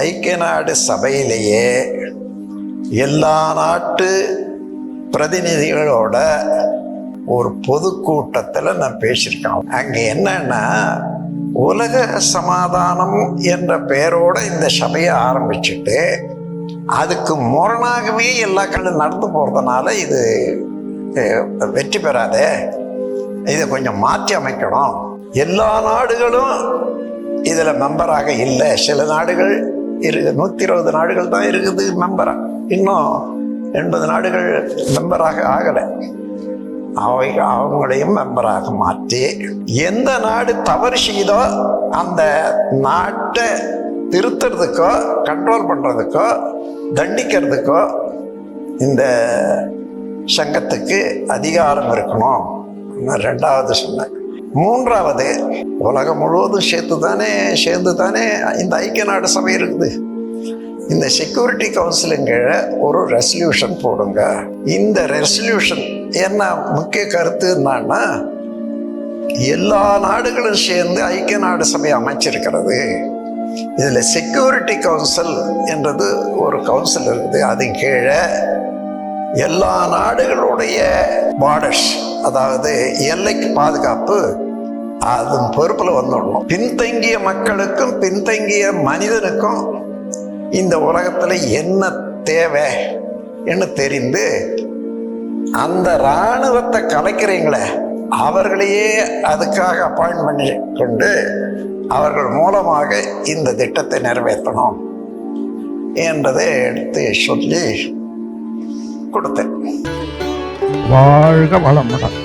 ஐக்கிய நாடு சபையிலேயே எல்லா நாட்டு பிரதிநிதிகளோட ஒரு பொதுக்கூட்டத்தில் நான் பேசியிருக்கேன். அங்கே என்னன்னா, உலக சமாதானம் என்ற பெயரோட இந்த சபையை ஆரம்பிச்சுட்டு அதுக்கு முரணாகவே எல்லா கண்ணும் நடந்து போகிறதுனால இது வெற்றி பெறாதே, இதை கொஞ்சம் மாற்றி அமைக்கணும். எல்லா நாடுகளும் இதில் மெம்பராக இல்லை. சில நாடுகள் இருக்குது, 120 நாடுகள் தான் இருக்குது மெம்பராக, இன்னும் 80 நாடுகள் மெம்பராக ஆகலை. அவங்களையும் மெம்பராக மாற்றி எந்த நாடு தவறு செய்தோ அந்த நாட்டை திருத்துறதுக்கோ கண்ட்ரோல் பண்ணுறதுக்கோ தண்டிக்கிறதுக்கோ இந்த சங்கத்துக்கு அதிகாரம் இருக்கணும். ரெண்டாவது சொன்னேன். மூன்றாவது, உலகம் முழுவதும் சேர்ந்து தானே இந்த ஐக்கிய நாடு சபை இருக்குது. இந்த செக்யூரிட்டி கவுன்சிலின் கீழே ஒரு ரெசல்யூஷன் போடுங்க. இந்த ரெசல்யூஷன் என்ன முக்கிய கருத்து என்னன்னா, எல்லா நாடுகளும் சேர்ந்து ஐக்கிய நாடு சபை அமைச்சிருக்கிறது. இதில் செக்யூரிட்டி கவுன்சில் என்றது ஒரு கவுன்சில் இருக்குது. அதன் கீழே எல்லா நாடுகளுடைய பார்டர்ஸ், அதாவது எல்லைக்கு பாதுகாப்பு, அதன் பொறுப்பில் வந்துடணும். பின்தங்கிய மக்களுக்கும் பின்தங்கிய மனிதனுக்கும் இந்த உலகத்தில் என்ன தேவை என்று தெரிந்து அந்த இராணுவத்தை கலைக்கிறீங்களே அவர்களையே அதுக்காக அப்பாயிண்ட் பண்ணி கொண்டு அவர்கள் மூலமாக இந்த திட்டத்தை நிறைவேற்றணும் என்றதை எடுத்து சொல்லி கொடுத்தேன். வாழ்க வளமுடன்.